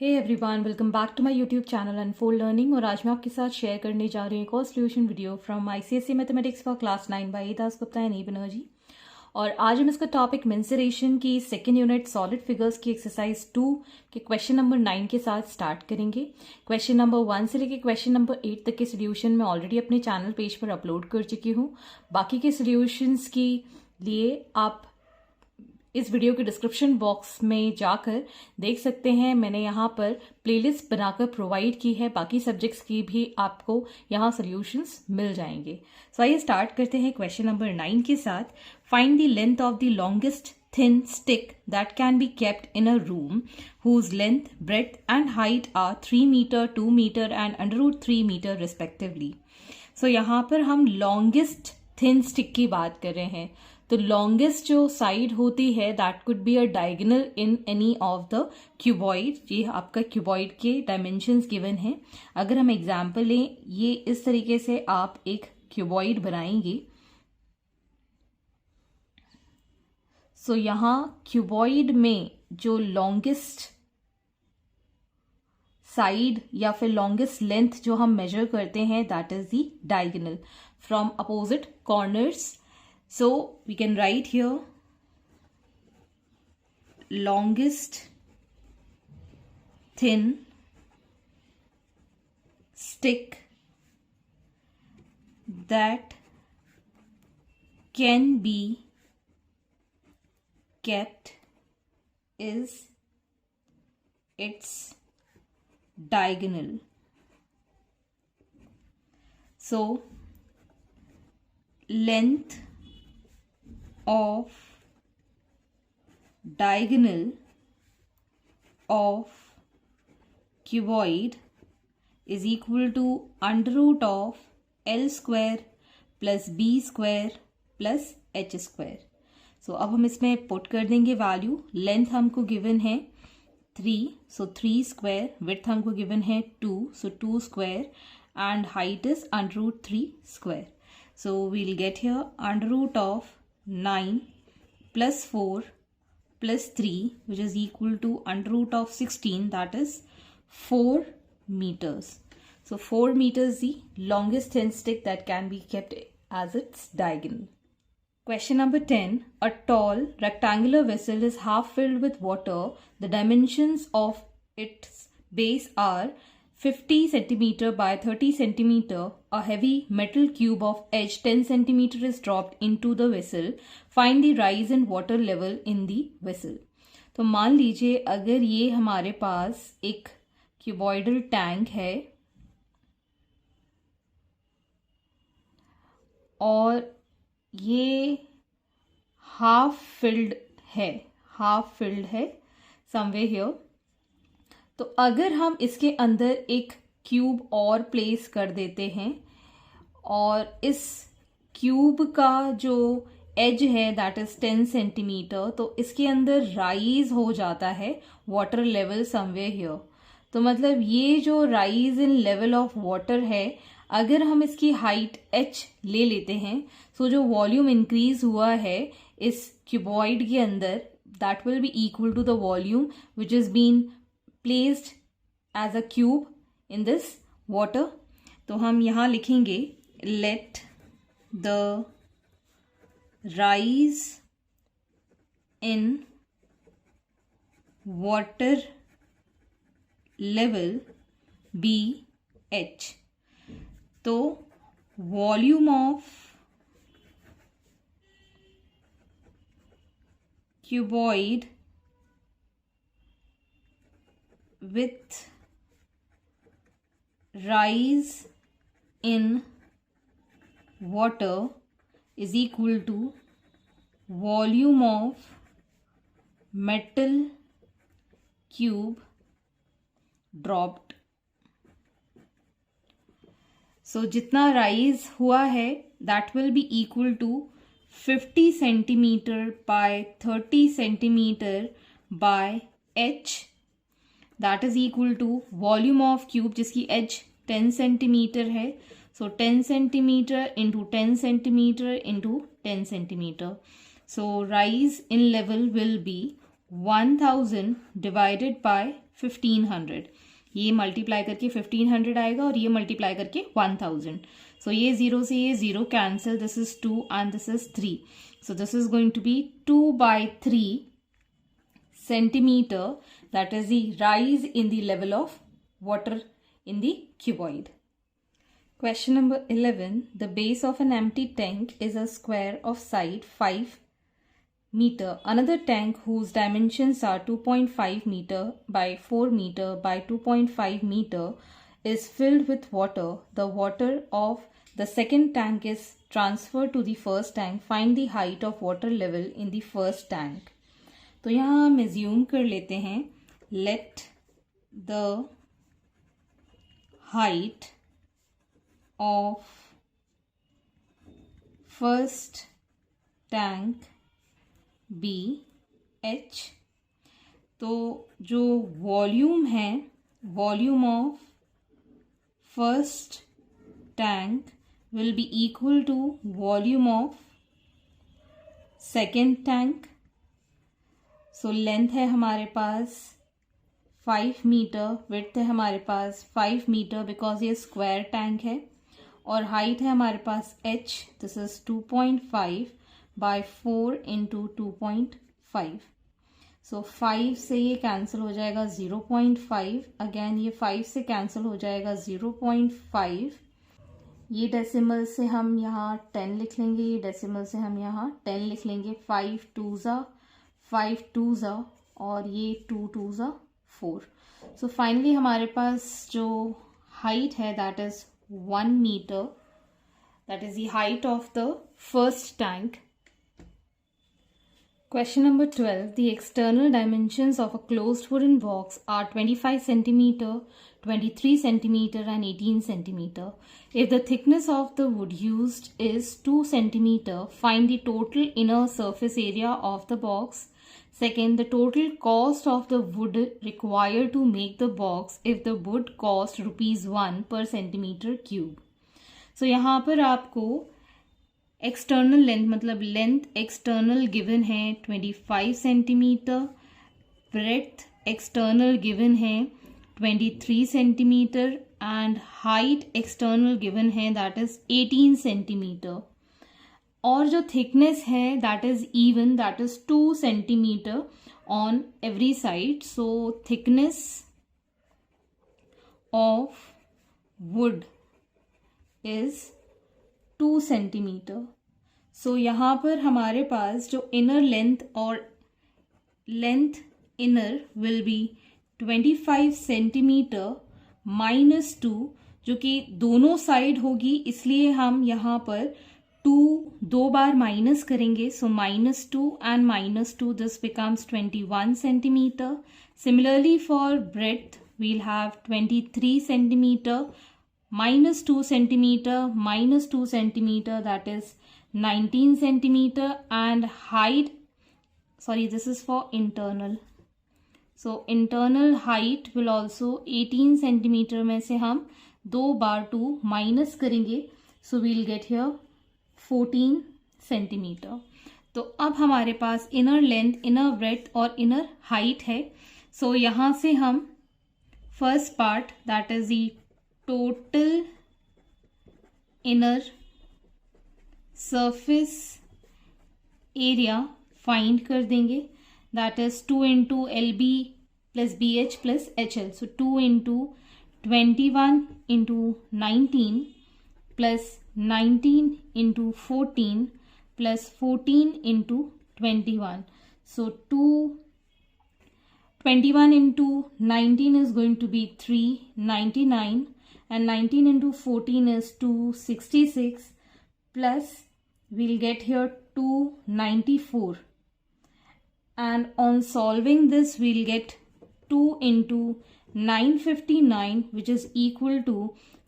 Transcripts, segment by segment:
Hey everyone, welcome back to my YouTube channel Unfold Learning. और आज मैं आपके साथ शेयर करने जा रही हूँ एक और solution video from ICSE mathematics for class 9 बाय दास गुप्ता एंड ई बनर्जी। और आज हम इसका टॉपिक मेंसुरेशन की सेकेंड यूनिट सॉलिड फिगर्स की एक्सरसाइज 2 के क्वेश्चन नंबर 9 के साथ स्टार्ट करेंगे। क्वेश्चन नंबर 1 से लेकर क्वेश्चन नंबर 8 तक के सोल्यूशन मैं ऑलरेडी अपने चैनल पेज पर अपलोड कर चुकी हूँ। बाकी के सोल्यूशंस के लिए आप इस वीडियो के डिस्क्रिप्शन बॉक्स में जाकर देख सकते हैं। मैंने यहाँ पर प्लेलिस्ट बनाकर प्रोवाइड की है, बाकी सब्जेक्ट्स की भी आपको यहाँ सॉल्यूशंस मिल जाएंगे। सो आइए स्टार्ट करते हैं क्वेश्चन नंबर 9 के साथ। Find the length of the longest thin stick that can be kept in a room whose length, breadth and height are 3 meter, 2 meter and under root 3 meter respectively. So यहाँ पर हम longest thin stick की बात कर रहे हैं। तो longest जो साइड होती है that could be a diagonal in any of the cuboid. ये आपका क्यूबॉइड के डायमेंशंस गिवन है। अगर हम एग्जांपल लें, ये इस तरीके से आप एक क्यूबॉइड बनाएंगे। सो यहाँ क्यूबॉइड में जो लॉन्गेस्ट साइड या फिर लॉन्गेस्ट लेंथ जो हम मेजर करते हैं that is the diagonal from opposite corners. So we can write here longest thin stick that can be kept is its diagonal. So length of diagonal of cuboid is equal to under root of L square plus B square plus H square. So अब हम इसमें put कर देंगे value. Length हमको given है 3, so 3 square, width हमको given है 2, so 2 square and height is under root 3 square. So we'll get here under root of 9 plus 4 plus 3 which is equal to under root of 16, that is 4 meters. So 4 meters the longest thin stick that can be kept as its diagonal. Question number 10. A tall rectangular vessel is half filled with water. The dimensions of its base are 50 centimeter by 30 centimeter. A heavy metal cube of edge 10 centimeter is dropped into the vessel. Find the rise in water level in the vessel. तो मान लीजिए अगर ये हमारे पास एक cuboidal tank है और ये हाफ फिल्ड है समवेयर हियर। तो अगर हम इसके अंदर एक क्यूब और प्लेस कर देते हैं और इस क्यूब का जो एज है दैट इज 10 सेंटीमीटर, तो इसके अंदर राइज हो जाता है वाटर लेवल समवेयर हियर। तो मतलब ये जो rise in level of water है, अगर हम इसकी हाइट h ले लेते हैं, सो जो वॉल्यूम इंक्रीज हुआ है इस क्यूबॉइड के अंदर that will be equal to the volume which is been placed as a cube in this water. तो हम यहाँ लिखेंगे let the rise in water level be h. तो volume of cuboid with rise in water is equal to volume of metal cube dropped. So जितना rise हुआ है that will be equal to 50 centimeter by 30 centimeter by h. That is equal to volume of cube जिसकी as 10 centimetre है। सो 10 centimetre into 10 centimetre into 10 centimetre. So rise in level will be 1000 divided by 1500, ये multiply करके 1500 आएगा और ये multiply करके 1000. सो ये 0 से ये 0 cancel, this is 2 and this is 3. So this is going to be 2/3 centimeter, that is the rise in the level of water in the cuboid. Question number 11. The base of an empty tank is a square of side 5 meter. Another tank whose dimensions are 2.5 meter by 4 meter by 2.5 meter is filled with water. The water of the second tank is transferred to the first tank. Find the height of water level in the first tank. तो यहाँ हम assume कर लेते हैं, let the height of first tank be h. तो जो volume है, volume of first tank will be equal to volume of second tank. So length है हमारे पास 5 मीटर, विड्थ है हमारे पास 5 मीटर बिकॉज ये स्क्वायर टैंक है, और हाइट है हमारे पास h, this is 2.5 by 4 into 2.5. So 5 से ये कैंसिल हो जाएगा 0.5, अगेन ये 5 से कैंसिल हो जाएगा 0.5. ये डेसिमल से हम यहाँ 10 लिख लेंगे, ये डेसिमल से हम यहाँ 10 लिख लेंगे. 5 2s और ये 2 2s 4. सो फाइनली हमारे पास जो हाइट है that is 1 metre, that is the height of the first tank. Question number 12. The external dimensions of a closed wooden box are 25 centimeter, 23 centimeter and 18 centimeter. If the thickness of the wood used is 2 centimeter, find the total inner surface area of the box. Second, the total cost of the wood required to make the box if the wood cost ₹1 per centimeter cube. So यहाँ पर आपको external length, मतलब length external given है 25 centimetre, breadth external given है 23 centimetre and height external given है that is 18 centimetre, और जो thickness है that is even, that is 2 centimetre on every side. So thickness of wood is 2 centimetre. So यहाँ पर हमारे पास जो इनर लेंथ और length inner will be 25 centimetre -2, जो कि दोनों साइड होगी, इसलिए हम यहाँ पर 2 दो बार माइनस करेंगे. So -2 and -2, this becomes 21 centimetre. Similarly for breadth we'll have 23 centimetre -2 centimeter -2 centimeter, that is 19 centimeter, and height, sorry, this is for internal. So internal height will also 18 centimeter में से हम 2 बार 2 माइनस करेंगे, so we'll get here 14 centimeter. तो अब हमारे पास inner length, inner breadth और inner height है. सो यहाँ से हम first part that is the total inner surface area find कर देंगे, that is 2 into LB plus BH plus HL. So 2 into 21 into 19 plus 19 into 14 plus 14 into 21. So 21 into 19 is going to be 399. And 19 into 14 is 266, plus we'll get here 294. And on solving this, we'll get 2 into 959, which is equal to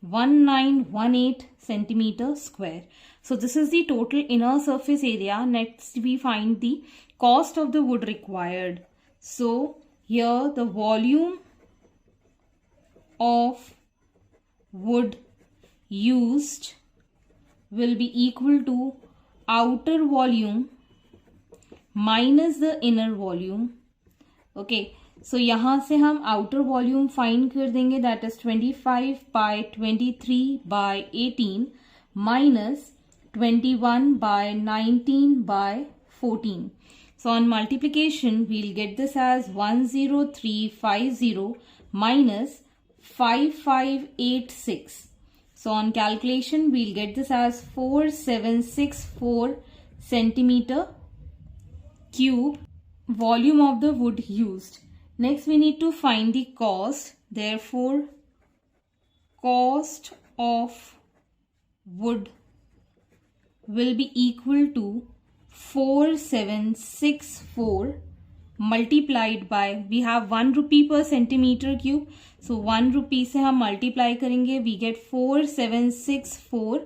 1918 centimeter square. So this is the total inner surface area. Next, we find the cost of the wood required. So here the volume of wood used will be equal to outer volume minus the inner volume. Okay, सो यहाँ से हम outer volume find कर देंगे, that is 25/23/18 minus 21/19/14. So on multiplication, we'll get this as 10350 minus 5586. So on calculation, we'll get this as 4764 centimeter cube volume of the wood used. Next, we need to find the cost. Therefore, cost of wood will be equal to 4764 multiplied by, we have 1 rupee per centimeter cube. So 1 rupee से हम multiply करेंगे, we get 4764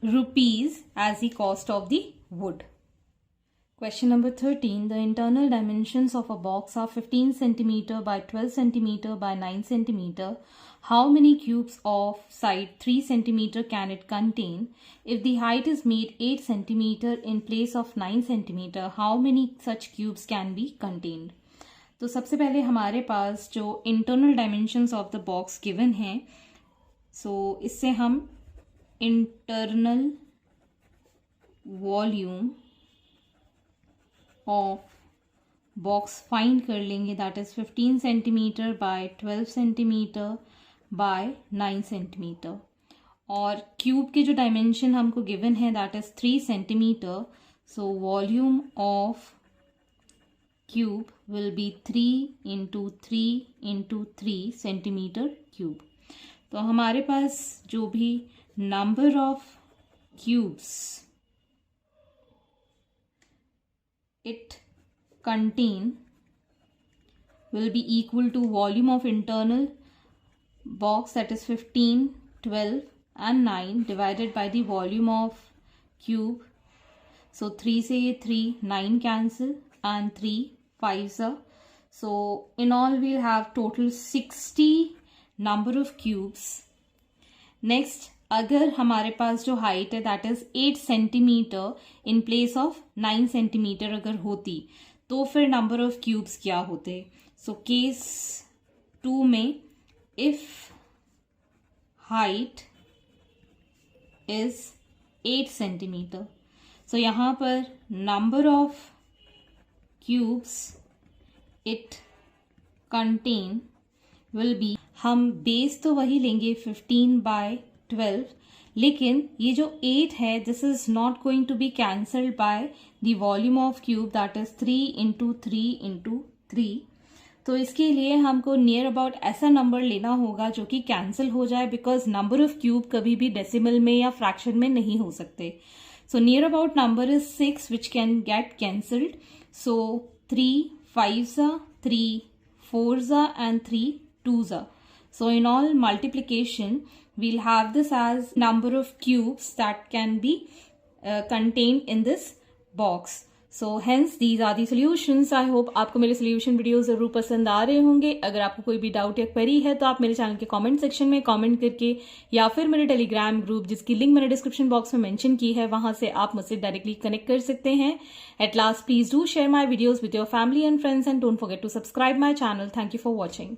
rupees as the cost of the wood. Question number 13. The internal dimensions of a box are 15 centimeter by 12 centimeter by 9 centimeter. How many cubes of side 3 centimeter can it contain? If the height is made 8 centimeter in place of 9 centimeter, how many such cubes can be contained? तो सबसे पहले हमारे पास जो internal dimensions of the box given हैं, so इससे हम internal volume of box find कर लेंगे, that is 15 centimeter by 12 centimeter by 9 centimeter. और क्यूब के जो डायमेंशन हमको गिवन है that is 3 centimeter. So volume of cube will be 3 into 3 into 3 centimeter cube. तो हमारे पास जो भी number of cubes it contain will be equal to volume of internal box, that is 15, 12 and 9 divided by the volume of cube. So 3 से 3 9 cancel and 3 5s are. So in all we'll have total 60 number of cubes. Next, अगर हमारे पास जो height है that is 8 centimetre in place of 9 centimetre अगर होती तो फिर नंबर ऑफ क्यूब्स क्या होते. सो केस 2 में if height is 8 centimetre, so यहाँ पर number of cubes it contain will be, हम बेस तो वही लेंगे 15/12, लेकिन ये जो 8 है this is not going to be cancelled by the volume of cube that is 3 into 3 into 3. तो इसके लिए हमको नियर अबाउट ऐसा नंबर लेना होगा जो कि कैंसिल हो जाए, बिकॉज नंबर ऑफ क्यूब कभी भी डेसिमल में या फ्रैक्शन में नहीं हो सकते. So near about number is 6 which can get cancelled. So 3 5s are, 3 4s are and 3 2s are. So in all multiplication, we'll have this as number of cubes that can be contained in this box. So hence these are the solutions. I hope आपको मेरे solution video जरूर पसंद आ रहे होंगे. अगर आपको कोई भी डाउट या क्वेरी है तो आप मेरे चैनल के कमेंट सेक्शन में कमेंट करके या फिर मेरे टेलीग्राम ग्रुप जिसकी लिंक मैंने डिस्क्रिप्शन बॉक्स में मेंशन की है वहां से आप मुझसे डायरेक्टली कनेक्ट कर सकते हैं. At last please do share my videos with your family and friends and don't forget to subscribe my channel. Thank you for watching.